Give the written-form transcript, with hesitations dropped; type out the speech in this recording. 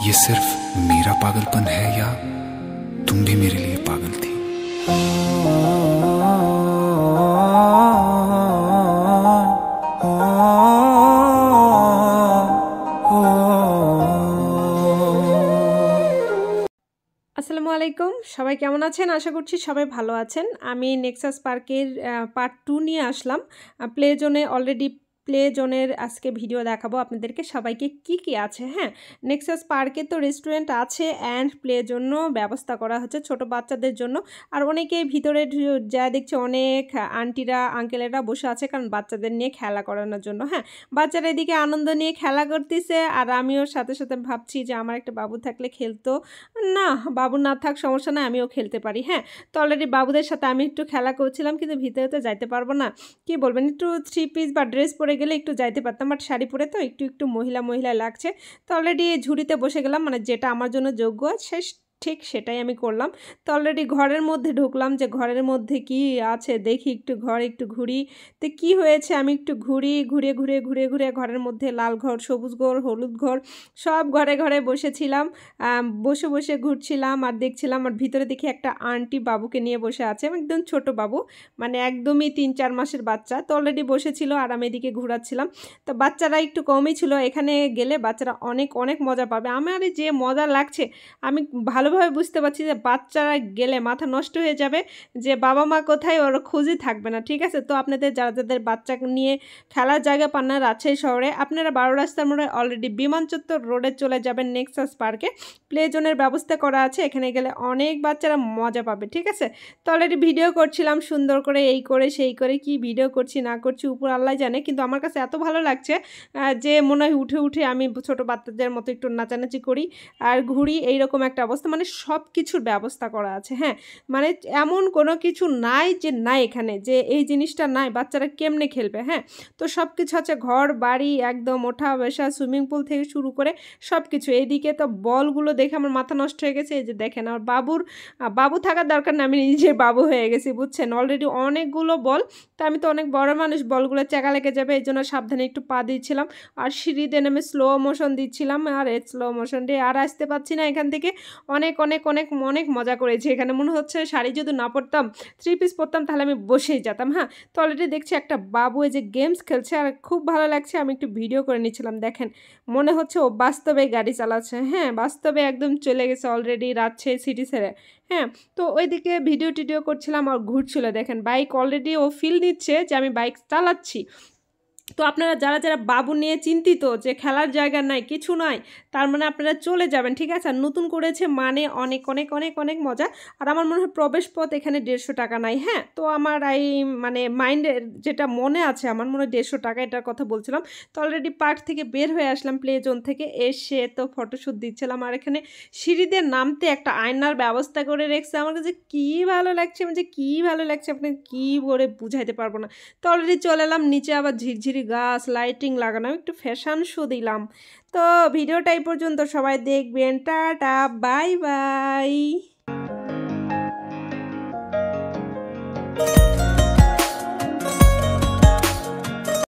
ये सिर्फ मेरा पागलपन है या तुम भी मेरे लिए पागल थी। আসসালামু আলাইকুম, সবাই কেমন আছেন? আশা করছি সবাই ভালো আছেন। আমি নেক্সাস পার্কের পার্ট 2 নিয়ে আসলাম। প্লে জোনে অলরেডি প্লে জোনের আজকে ভিডিও দেখাবো আপনাদেরকে সবাইকে কি আছে। হ্যাঁ, নেক্সাস পার্কে তো রেস্টুরেন্ট আছে অ্যান্ড প্লে জন্য ব্যবস্থা করা হচ্ছে ছোট বাচ্চাদের জন্য। আর অনেকেই ভিতরে যা দেখছে অনেক আন্টিরা আঙ্কেলেরা বসে আছে, কারণ বাচ্চাদের নিয়ে খেলা করানোর জন্য। হ্যাঁ, বাচ্চারা এদিকে আনন্দ নিয়ে খেলা করতেছে আর আমিও সাথে সাথে ভাবছি যে আমার একটা বাবু থাকলে খেলতো। না, বাবু না থাক সমস্যা না, আমিও খেলতে পারি। হ্যাঁ, তো অলরেডি বাবুদের সাথে আমি একটু খেলা করছিলাম, কিন্তু ভিতরে তো যাইতে পারবো না। কি বলবেন, একটু 3 পিস বা ড্রেস পরে গেলে একটু যাইতে পারতাম, বাট শাড়ি পরে তো একটু মহিলা লাগছে। তো অলরেডি ঝুড়িতে বসে গেলাম, মানে যেটা আমার জন্য যোগ্য ঠিক সেটাই আমি করলাম। তো অলরেডি ঘরের মধ্যে ঢুকলাম, যে ঘরের মধ্যে কি আছে দেখি, একটু ঘর একটু ঘুরি। তো কি হয়েছে, আমি একটু ঘুরে ঘরের মধ্যে লাল ঘর, সবুজ ঘর, হলুদ ঘর, সব ঘরে বসেছিলাম। বসে ঘুরছিলাম আর দেখছিলাম। আর ভিতরে দেখি একটা আন্টি বাবুকে নিয়ে বসে আছে, একদম ছোট বাবু, মানে একদমই 3-4 মাসের বাচ্চা। তো অলরেডি বসেছিল আর আমি এদিকে ঘোরাচ্ছিলাম। তো বাচ্চারা একটু কমই ছিল, এখানে গেলে বাচ্চারা অনেক মজা পাবে। আমার যে মজা লাগছে আমি ভালোভাবে বুঝতে পারছি যে বাচ্চারা গেলে মাথা নষ্ট হয়ে যাবে, যে বাবা মা কোথায় ওর খোঁজই থাকবে না। ঠিক আছে, তো আপনাদের যাদের বাচ্চা নিয়ে খেলার জায়গা পান না রাজশাহী শহরে, আপনারা 12 রাস্তার মোড়ে অলরেডি বিমান চত্বর রোডে চলে যাবেন নেক্সাস পার্কে। প্লে জোনের ব্যবস্থা করা আছে, এখানে গেলে অনেক বাচ্চারা মজা পাবে। ঠিক আছে, তো অলরেডি ভিডিও করছিলাম সুন্দর করে, এই করে সেই করে, কি ভিডিও করছি না করছি উপর আল্লাহ জানে, কিন্তু আমার কাছে এত ভালো লাগছে যে মনে হয় উঠে আমি ছোট বাচ্চাদের মতো একটু নাচানাচি করি আর ঘুরি, এইরকম একটা অবস্থা। মানে সব কিছুর ব্যবস্থা করা আছে। হ্যাঁ, মানে এমন কোনো কিছু নাই যে নাই এখানে, যে এই জিনিসটা নাই, বাচ্চারা কেমনে খেলবে। হ্যাঁ, তো সব কিছু আছে, ঘর বাড়ি একদম ওঠা বসা, সুইমিং পুল থেকে শুরু করে সব কিছু। এইদিকে তো বলগুলো দেখে আমার মাথা নষ্ট হয়ে গেছে। এই যে দেখেন, আমার বাবু থাকার দরকার না, আমি নিজে বাবু হয়ে গেছি, বুঝছেন। অলরেডি অনেকগুলো বল, তো আমি তো অনেক বড় মানুষ, বলগুলো চাকা লেগে যাবে, এই জন্য সাবধানে একটু পা দিচ্ছিলাম। আর সিঁড়িতে নেমে স্লো মোশন দিচ্ছিলাম, আর স্লো মোশন দিয়ে আর আসতে পারছি না এখান থেকে। অনেক মজা করেছি এখানে। মনে হচ্ছে শাড়ি যদি না পরতাম, 3 পিস পরতাম, তাহলে আমি বসেই যেতাম। হ্যাঁ, তো অলরেডি দেখছি একটা বাবু এই যে গেমস খেলছে আর খুব ভালো লাগছে। আমি একটু ভিডিও করে নিচ্ছিলাম। দেখেন, মনে হচ্ছে ও বাস্তবে গাড়ি চালাচ্ছে। হ্যাঁ, বাস্তবে একদম চলে গেছে অলরেডি রাজশাহী সিটি ছেড়ে। হ্যাঁ, তো ওইদিকে ভিডিও করছিলাম আর ঘুরছিল। দেখেন, বাইক অলরেডি ও ফিল নিচ্ছে যে আমি বাইক চালাচ্ছি। তো আপনারা যারা বাবু নিয়ে চিন্তিত যে খেলার জায়গা নাই, কিছু নাই, তার মানে আপনারা চলে যাবেন। ঠিক আছে, আর নতুন করেছে মানে অনেক মজা। আর আমার মনে হয় প্রবেশ পথ এখানে 150 টাকা নাই। হ্যাঁ, তো আমার এই মানে মাইন্ডে যেটা মনে আছে, আমার মনে হয় 150 টাকা, এটার কথা বলছিলাম। তো অলরেডি পার্ক থেকে বের হয়ে আসলাম, প্লে জোন থেকে এসে তো ফটোশ্যুট দিচ্ছিলাম। আর এখানে সিঁড়িতে নামতে একটা আয়নার ব্যবস্থা করে রেখেছে। আমার কাছে কী ভালো লাগছে, আপনি কী করে বুঝাইতে পারবো না। তো অলরেডি চলে এলাম নিচে, আবার ঝিরঝিরি গাছ, লাইটিং লাগানো, একটু ফ্যাশন শো দিলাম। তো ভিডিওটা এই পর্যন্ত, সবাই দেখবেন। Tata, bye bye.